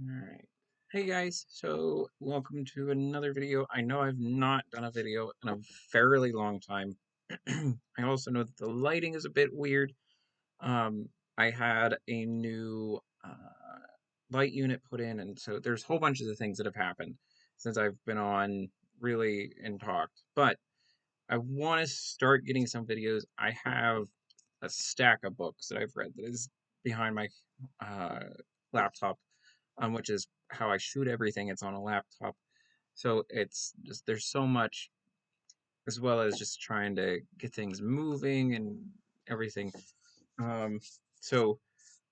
Alright. Hey guys, so welcome to another video. I know I've not done a video in a fairly long time. I also know that the lighting is a bit weird. I had a new light unit put in, and so there's a whole bunch of the things that have happened since I've been on really and talked. But I want to start getting some videos. I have a stack of books that I've read that is behind my uh, laptop, which is how I shoot everything. It's on a laptop. So it's just, there's so much, as well as just trying to get things moving and everything. Um, so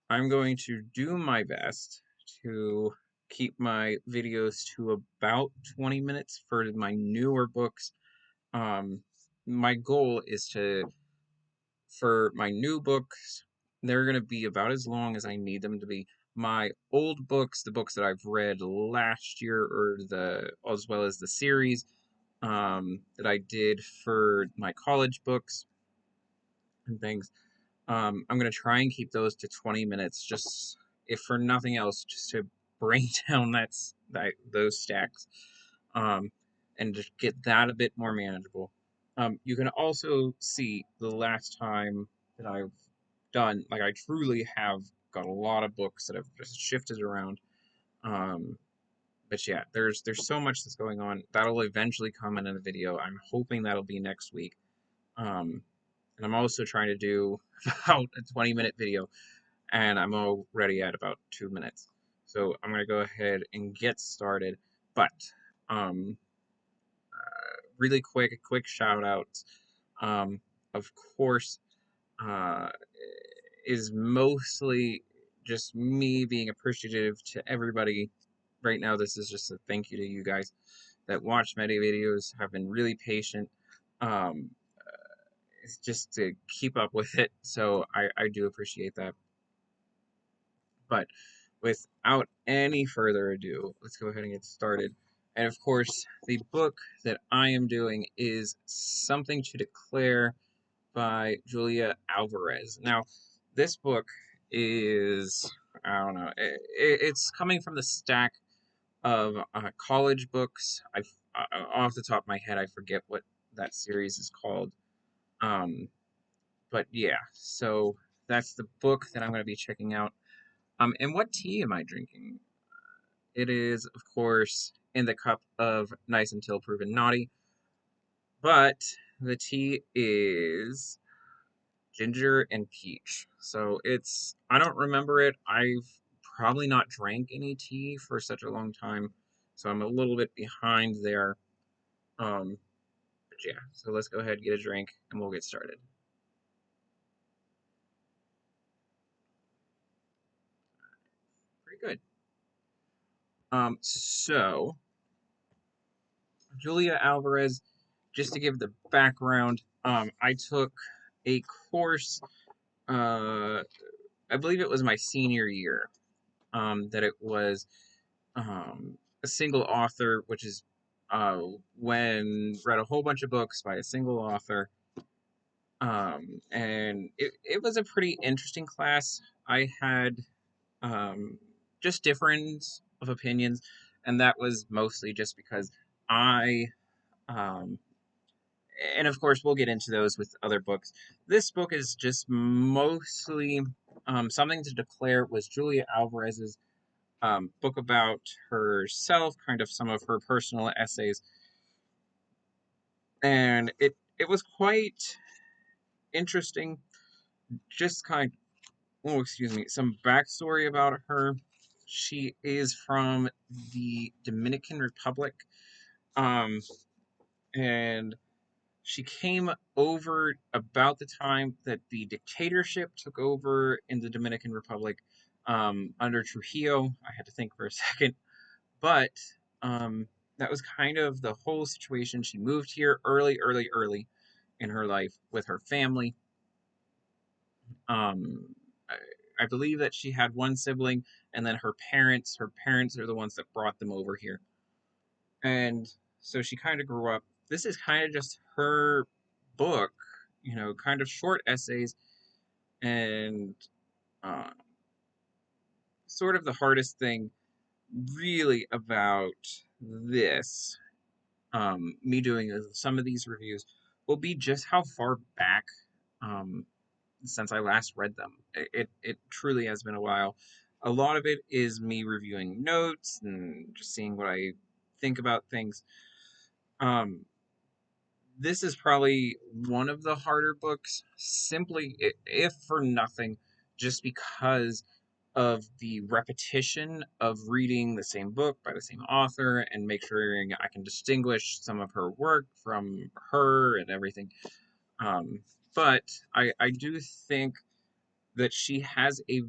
I'm going to do my best to keep my videos to about 20 minutes for my newer books. Um, my goal is for my new books, they're going to be about as long as I need them to be. My old books, the books that I've read last year, or as well as the series that I did for my college books and things, I'm going to try and keep those to 20 minutes, just if for nothing else, just to bring down those stacks, um, and just get that a bit more manageable. You can also see the last time that I've done, like I truly have got a lot of books that have just shifted around. Um, but yeah, there's so much that's going on. That'll eventually come in a video. I'm hoping that'll be next week. Um, and I'm also trying to do about a 20-minute video, and I'm already at about 2 minutes. So I'm gonna go ahead and get started. But um, really quick shout out. Of course, uh, is mostly just me being appreciative to everybody. Right now, this is just a thank you to you guys that watch my videos, have been really patient. Um, it's just to keep up with it, so I do appreciate that. But without any further ado, let's go ahead and get started. And of course, the book that I am doing is Something to Declare by Julia Alvarez. Now, this book is, I don't know, it's coming from the stack of college books. Off the top of my head, I forget what that series is called. Um, but yeah, so that's the book that I'm going to be checking out. And what tea am I drinking? It is, of course, in the cup of Nice Until Proven Naughty, but the tea is ginger and peach. So I don't remember it. I've probably not drank any tea for such a long time, so I'm a little bit behind there. Um, but yeah, so let's go ahead and get a drink and we'll get started. Pretty good. So Julia Alvarez, just to give the background, I took a course, uh, I believe it was my senior year, that it was a single author, which is when read a whole bunch of books by a single author. And it was a pretty interesting class. I had just difference of opinions, and that was mostly just because I, um, and of course, we'll get into those with other books. This book is just mostly Something to Declare was Julia Alvarez's book about herself, kind of some of her personal essays, and it was quite interesting. Just kind oh, excuse me, some backstory about her. She is from the Dominican Republic, um, and she came over about the time that the dictatorship took over in the Dominican Republic under Trujillo. I had to think for a second, but um, that was kind of the whole situation. She moved here early in her life with her family. Um, I believe that she had one sibling, and then her parents are the ones that brought them over here. And so she kind of grew up. This is kind of just her book, kind of short essays, and uh, sort of the hardest thing. really about this, me doing some of these reviews, will be just how far back, um, since I last read them. It truly has been a while. A lot of it is me reviewing notes and just seeing what I think about things. Um, this is probably one of the harder books, simply if for nothing, just because of the repetition of reading the same book by the same author and make sure I can distinguish some of her work from her and everything. Um, but I do think that she has a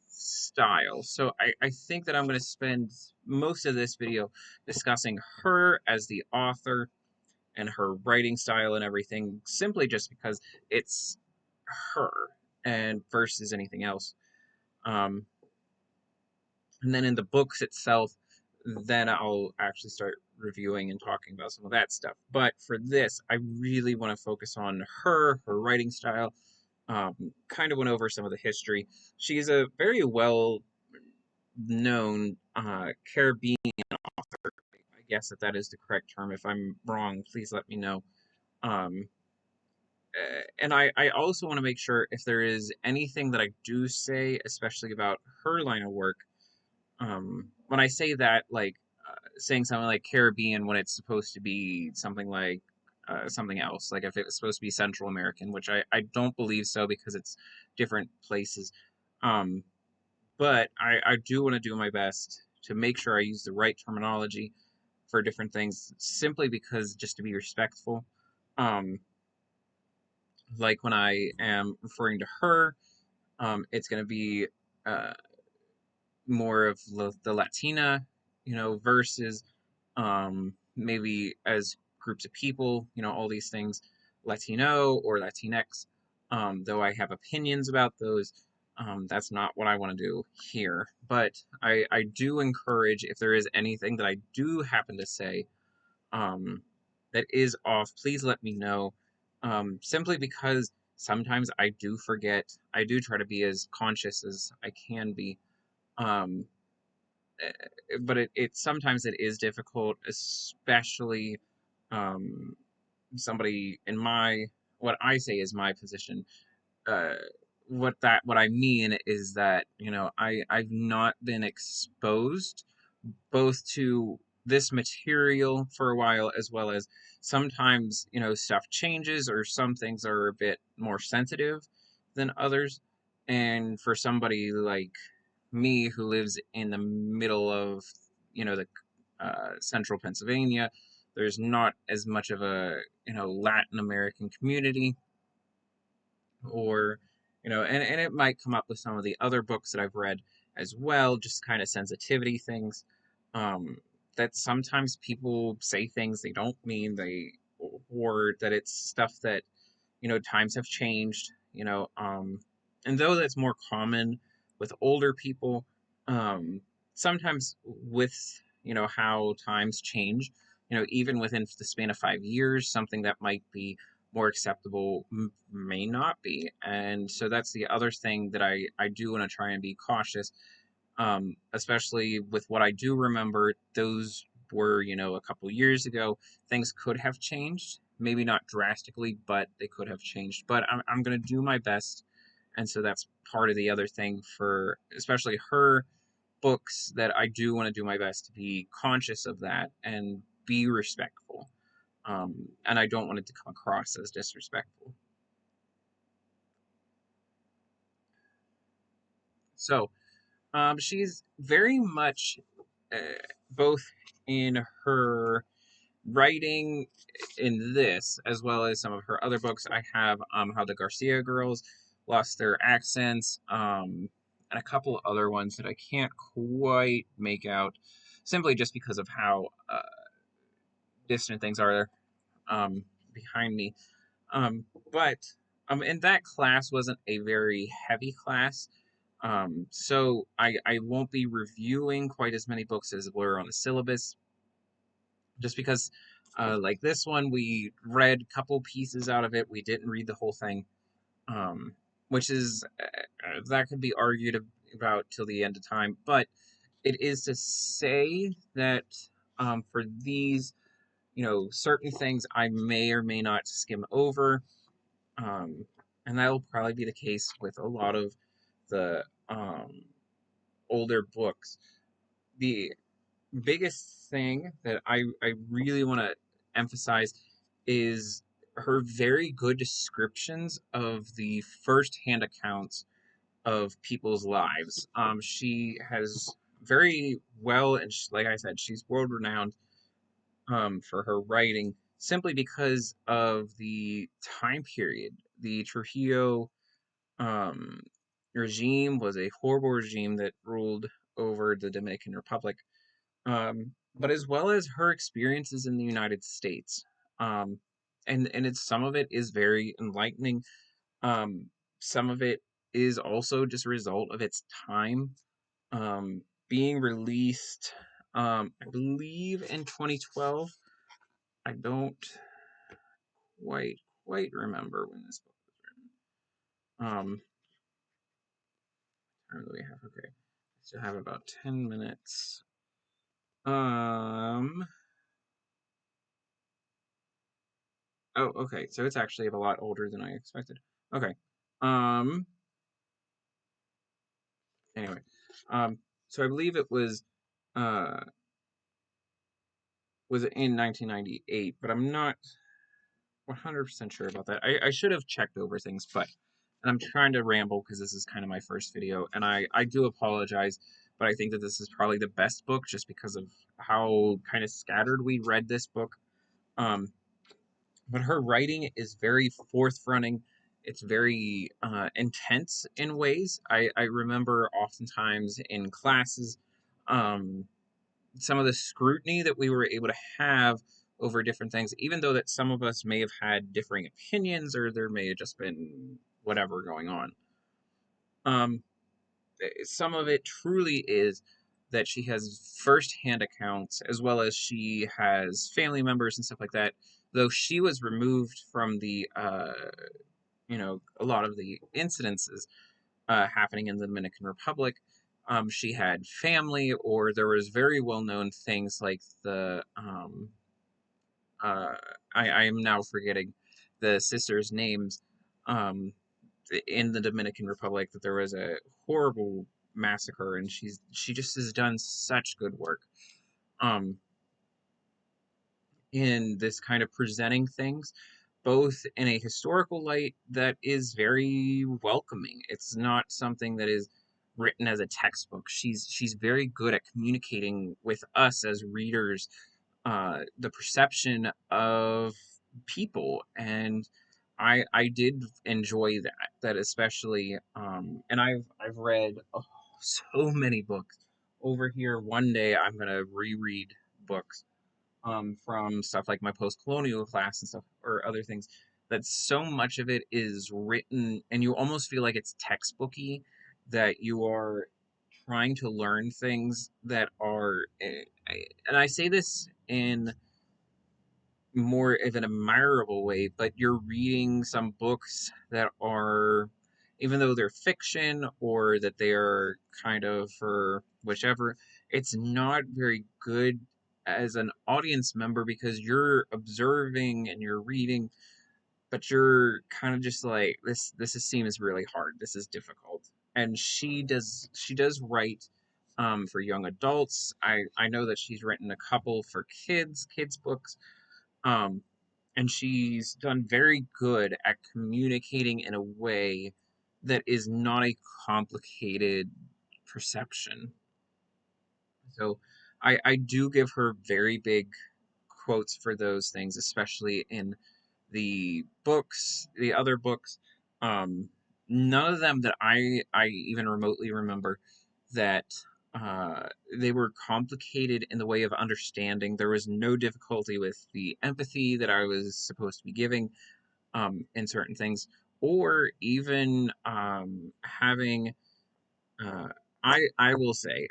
style. So I think that I'm going to spend most of this video discussing her as the author and her writing style and everything, simply just because it's her and versus anything else. Um, and then in the books itself, then I'll actually start reviewing and talking about some of that stuff. But for this, I really want to focus on her writing style. Kind of went over some of the history. She's a very well known Caribbean author. I guess that is the correct term. If I'm wrong, please let me know. Um, and I also want to make sure if there is anything that I do say, especially about her line of work, when I say that, like saying something like Caribbean when it's supposed to be something like something else, like if it was supposed to be Central American, which I don't believe so because it's different places. Um, but I do want to do my best to make sure I use the right terminology for different things, simply because just to be respectful. Um, like when I am referring to her, it's going to be uh, more of the Latina, versus maybe as groups of people, all these things, Latino or Latinx. Though I have opinions about those, that's not what I want to do here. But I do encourage, if there is anything that I do happen to say um, that is off, please let me know. Simply because sometimes I do forget. I do try to be as conscious as I can be. Um, but it sometimes it is difficult, especially um, somebody in my what I say is my position. Uh, what I mean is that I've not been exposed both to this material for a while, as well as sometimes stuff changes or some things are a bit more sensitive than others. And for somebody like me who lives in the middle of the central Pennsylvania, there's not as much of a Latin American community, or and it might come up with some of the other books that I've read as well, just kind of sensitivity things, um that sometimes people say things they don't mean, or that it's stuff that times have changed, and though that's more common with older people, sometimes with how times change, even within the span of 5 years, something that might be more acceptable may not be. And so that's the other thing that I do want to try and be cautious, especially with what I do remember. Those were a couple years ago. Things could have changed, maybe not drastically, but they could have changed. But I'm going to do my best. And so that's part of the other thing for especially her books, that I do want to do my best to be conscious of that and be respectful. And I don't want it to come across as disrespectful. So, she's very much uh, both in her writing in this, as well as some of her other books. I have how the Garcia girls lost their accents, and a couple other ones that I can't quite make out, simply just because of how distant things are behind me. But and that class wasn't a very heavy class. So I won't be reviewing quite as many books as were on the syllabus, just because like this one, we read a couple pieces out of it. We didn't read the whole thing, which is that could be argued about till the end of time. But it is to say that for these, certain things I may or may not skim over, um, and that will probably be the case with a lot of the older books. The biggest thing that I really want to emphasize is her very good descriptions of the first-hand accounts of people's lives. She has very well, and like I said, she's world renowned for her writing simply because of the time period. The Trujillo um, regime was a horrible regime that ruled over the Dominican Republic, but as well as her experiences in the United States. Um, and it's some of it is very enlightening. Um, some of it is also just a result of its time. Being released, I believe in 2012. I don't quite quite remember when this book was written. How do we have? Okay, I still have about 10 minutes. Um. Oh, okay. So it's actually a lot older than I expected. Okay. Um. Anyway. Um. So I believe it uh was in 1998, but I'm not 100% sure about that. I should have checked over things, but and I'm trying to ramble because this is kind of my first video, and I do apologize, but I think that this is probably the best book just because of how kind of scattered we read this book. Um, but her writing is very forthfronting. It's very intense in ways. I remember oftentimes in classes, um, some of the scrutiny that we were able to have over different things, even though that some of us may have had differing opinions or there may have just been whatever going on. Um, some of it truly is that she has firsthand accounts as well as she has family members and stuff like that. Though she was removed from a lot of the incidences happening in the Dominican Republic. She had family, or there was very well known things like uh, I am now forgetting the sisters' names um, in the Dominican Republic, that there was a horrible massacre, and she just has done such good work um, in this kind of presenting things, both in a historical light that is very welcoming. It's not something that is written as a textbook. She's very good at communicating with us as readers the perception of people, and I did enjoy that especially, and I've read so many books over here. One day I'm gonna reread books from stuff like my post-colonial class and stuff or other things, that so much of it is written and you almost feel like it's textbooky, that you are trying to learn things that are and I say this in more of an admirable way, but you're reading some books that are, even though they're fiction or that they are kind of for whichever, it's not very good as an audience member because you're observing and you're reading, but you're kind of just like seems really hard. This is difficult. And she does write for young adults. I know that she's written a couple for kids books, um, and she's done very good at communicating in a way that is not a complicated perception. So I do give her very big quotes for those things, especially in the other books. Um, None of them that I even remotely remember that they were complicated in the way of understanding. There was no difficulty with the empathy that I was supposed to be giving in certain things, or even having. Uh, I will say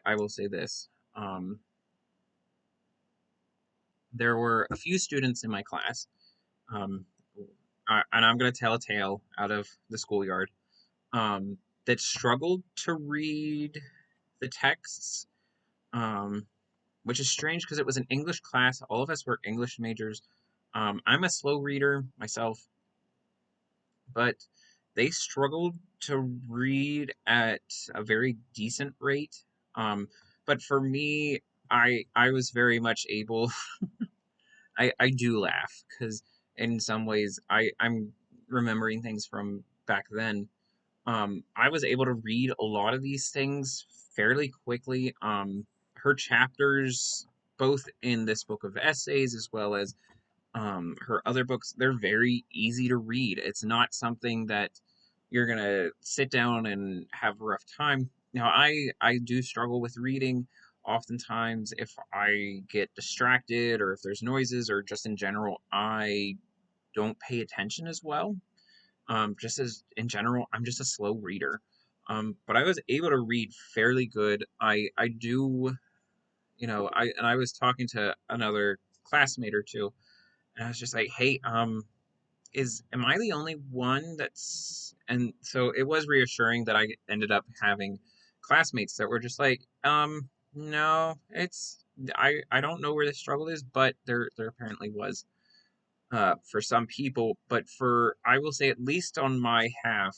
this. Um, there were a few students in my class, um, and I'm going to tell a tale out of the schoolyard, that struggled to read the texts, um, which is strange because it was an English class. All of us were English majors. I'm a slow reader myself, but they struggled to read at a very decent rate. Um, but for me, I was very much able. I do laugh because in some ways I'm remembering things from back then. I was able to read a lot of these things fairly quickly. Her chapters, both in this book of essays as well as her other books, they're very easy to read. It's not something that you're gonna sit down and have a rough time. Now, I do struggle with reading. Oftentimes, if I get distracted or if there's noises or just in general, I don't pay attention as well. Just as in general, I'm just a slow reader. But I was able to read fairly good. I do, I was talking to another classmate or two, and I was just like, hey, is am I the only one that's and so it was reassuring that I ended up having classmates that were just like, no, it's I don't know where the struggle is, but there apparently was for some people, but for I will say at least on my half,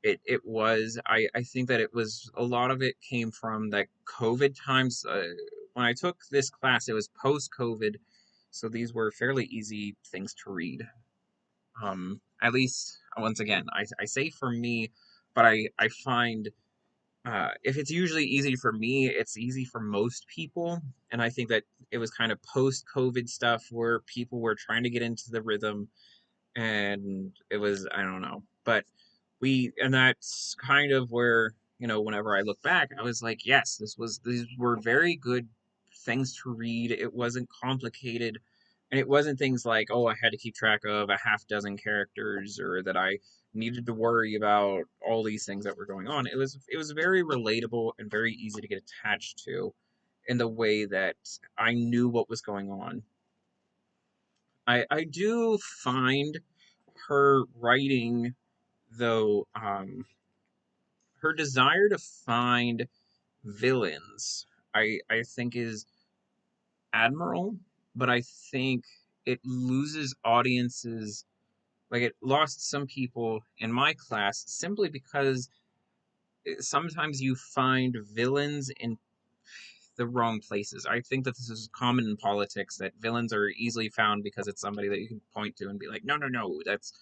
it was I think that it was a lot of it came from the COVID times. When I took this class, it was post COVID, so these were fairly easy things to read. At least once again, I say for me, but I find if it's usually easy for me, it's easy for most people. And I think that it was kind of post COVID stuff where people were trying to get into the rhythm, and it was I don't know, but and that's kind of where whenever I look back, I was like, yes, these were very good things to read. It wasn't complicated, and it wasn't things like, oh, I had to keep track of a half dozen characters or that I needed to worry about all these things that were going on. It was very relatable and very easy to get attached to in the way that I knew what was going on. I do find her writing, though, her desire to find villains, I think is admirable, but I think it loses audiences. Like it lost some people in my class simply because sometimes you find villains in the wrong places. I think that this is common in politics that villains are easily found because it's somebody that you can point to and be like, no, no, no, that's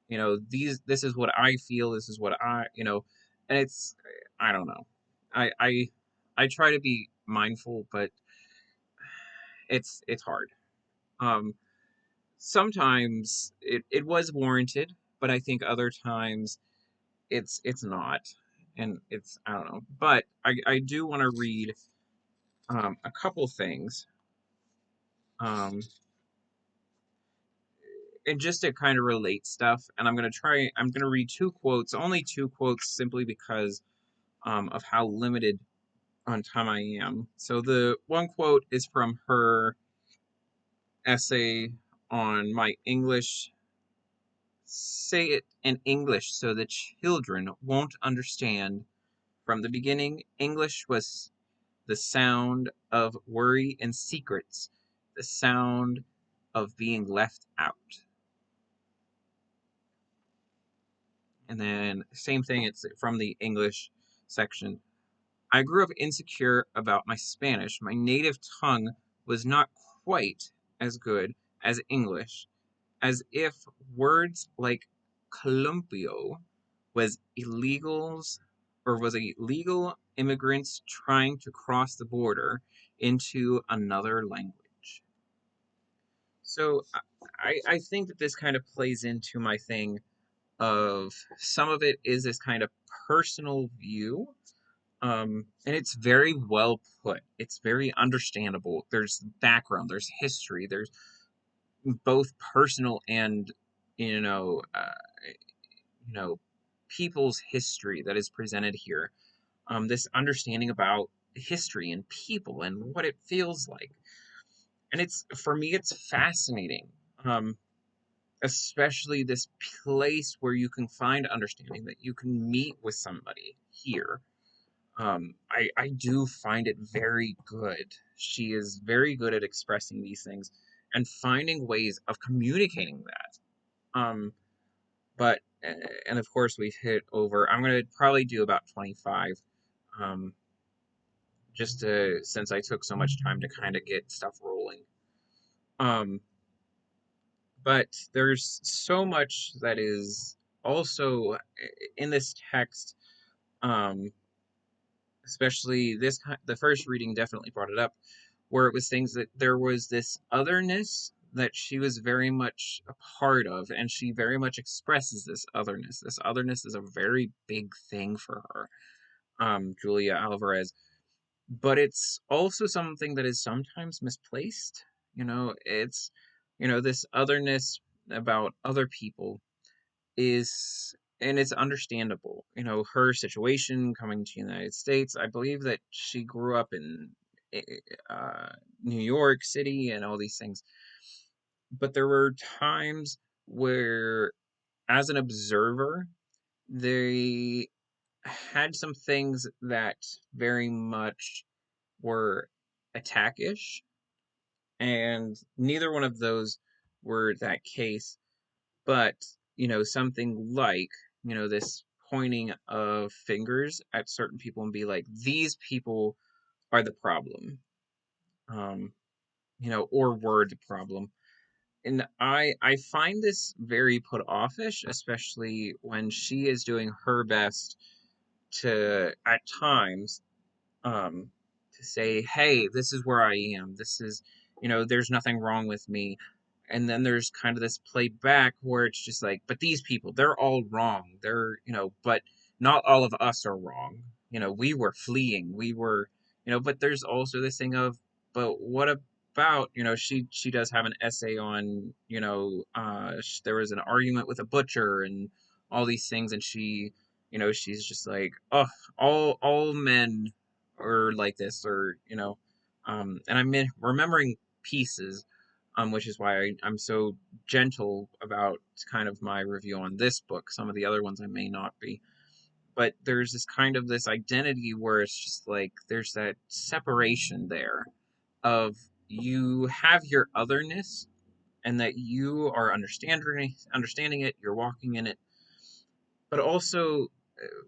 this is what I feel, this is what and it's I don't know. I try to be mindful, but it's hard. Um, Sometimes it was warranted, but I think other times it's not, and it's I don't know. But I do want to read a couple things. Um, and just to kind of relate stuff, and I'm gonna read two quotes, only two quotes, simply because of how limited on time I am. So the one quote is from her essay on my English. Say it in English so the children won't understand. From the beginning, English was the sound of worry and secrets, the sound of being left out. And then, same thing, it's from the English section. I grew up insecure about my Spanish. My native tongue was not quite as good as English, as if words like columpio was illegal immigrants trying to cross the border into another language. So I think that this kind of plays into my thing of some of it is this kind of personal view. And it's very well put. It's very understandable. There's background, there's history, there's both personal and you know, uh, you know, people's history that is presented here. This understanding about history and people and what it feels like, and it's for me, it's fascinating. Um, Especially this place where you can find understanding, that you can meet with somebody here. I do find it very good. She is very good at expressing these things and finding ways of communicating that. But and of course we've hit over. I'm gonna probably do about 25, um, just to since I took so much time to kind of get stuff rolling. Um, but there's so much that is also in this text. Um, Especially the first reading definitely brought it up, where it was things that there was this otherness that she was very much a part of, and she very much expresses this otherness. This otherness is a very big thing for her, Julia Alvarez. But it's also something that is sometimes misplaced. It's this otherness about other people is, and it's understandable. Her situation coming to the United States. I believe that she grew up in eh, uh, New York City and all these things. But there were times where, as an observer, they had some things that very much were attackish, and neither one of those were that case. But something like this pointing of fingers at certain people and be like, these people are the problem, um or were the problem. And I find this very put offish, especially when she is doing her best to, at times, um to say, hey, this is where I am, this is, there's nothing wrong with me. And then there's kind of this playback where it's just like, but these people, they're all wrong, they're, but not all of us are wrong. We were fleeing, we were, but there's also this thing of, but what about, she does have an essay on, there was an argument with a butcher and all these things, and she's just like, oh, all men are like this, or and I'm remembering pieces, which is why I'm so gentle about kind of my review on this book. Some of the other ones I may not be, but there's this kind of this identity where it's just like there's that separation there of, you have your otherness, and that you are understanding it, you're walking in it, but also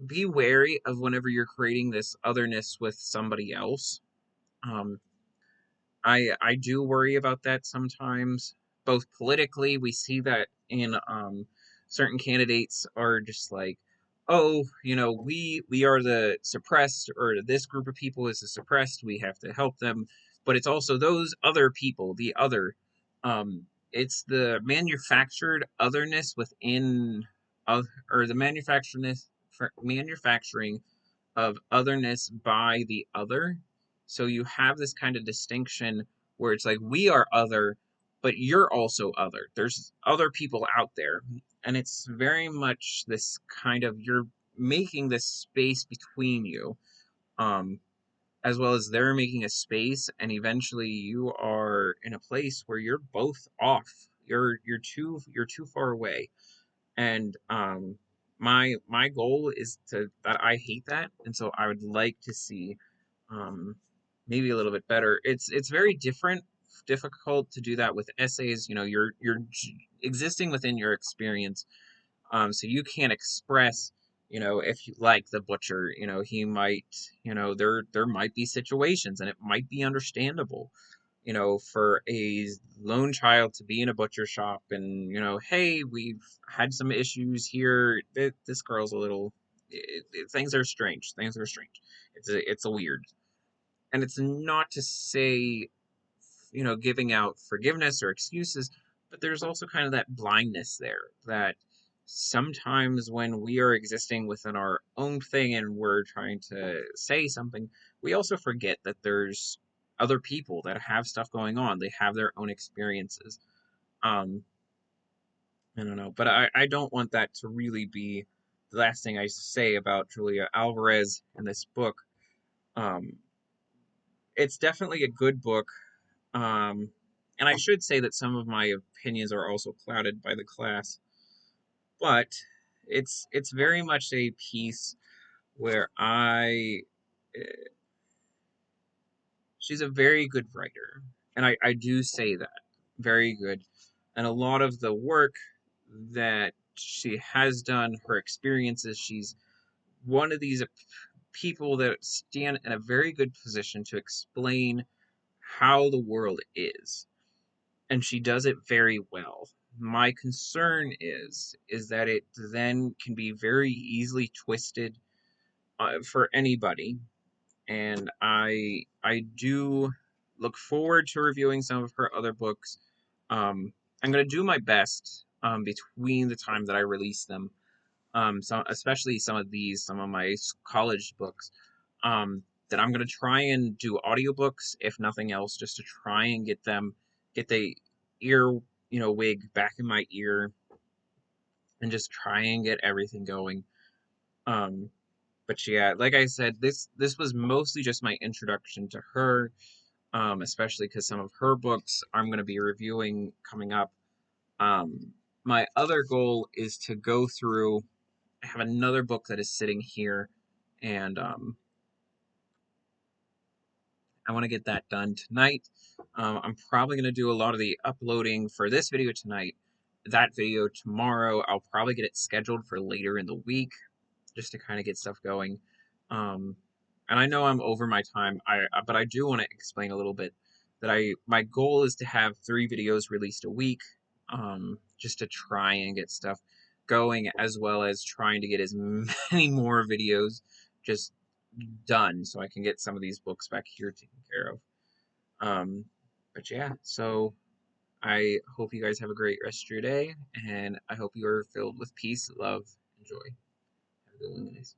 be wary of whenever you're creating this otherness with somebody else. Um, I do worry about that sometimes, both politically. We see that in certain candidates are just like, oh, we are the suppressed, or this group of people is the suppressed. We have to help them, but it's also those other people, the other. It's the manufactured otherness within, or the manufacturing of otherness by the other. So you have this kind of distinction where it's like, we are other, but you're also other. There's other people out there. And it's very much this kind of, you're making this space between you, um, as well as they're making a space, and eventually you are in a place where you're both off. You're too far away. And my goal is to that I hate that, and so I would like to see, um maybe a little bit better. It's very difficult to do that with essays. You're existing within your experience, so you can't express, if you like the butcher, he might, there might be situations, and it might be understandable, for a lone child to be in a butcher shop, and, hey, we've had some issues here. This girl's a little, things are strange. Things are strange. It's a weird, and it's not to say, giving out forgiveness or excuses, but there's also kind of that blindness there, that sometimes when we are existing within our own thing and we're trying to say something, we also forget that there's other people that have stuff going on. They have their own experiences. Um, I don't know, but I don't want that to really be the last thing I say about Julia Alvarez in this book. Um, it's definitely a good book. Um, and I should say that some of my opinions are also clouded by the class, but it's very much a piece where I she's a very good writer, and I do say that, very good. And a lot of the work that she has done, her experiences, she's one of these people that stand in a very good position to explain how the world is, and she does it very well. My concern is that it then can be very easily twisted for anybody, and I do look forward to reviewing some of her other books. I'm gonna do my best between the time that I release them. So especially some of my college books. That I'm gonna try and do audiobooks, if nothing else, just to try and get the ear, wig back in my ear, and just try and get everything going. Um, but yeah, like I said, this was mostly just my introduction to her, especially because some of her books I'm going to be reviewing coming up. My other goal is to go through. I have another book that is sitting here, and I want to get that done tonight. I'm probably going to do a lot of the uploading for this video tonight. That video tomorrow, I'll probably get it scheduled for later in the week, just to kind of get stuff going. Um, and I know I'm over my time, but I do want to explain a little bit that my goal is to have 3 videos released a week, just to try and get stuff going, as well as trying to get as many more videos just done so I can get some of these books back here taken care of. Um, but yeah, so I hope you guys have a great rest of your day, and I hope you are filled with peace, love, and joy. Have a good one, guys.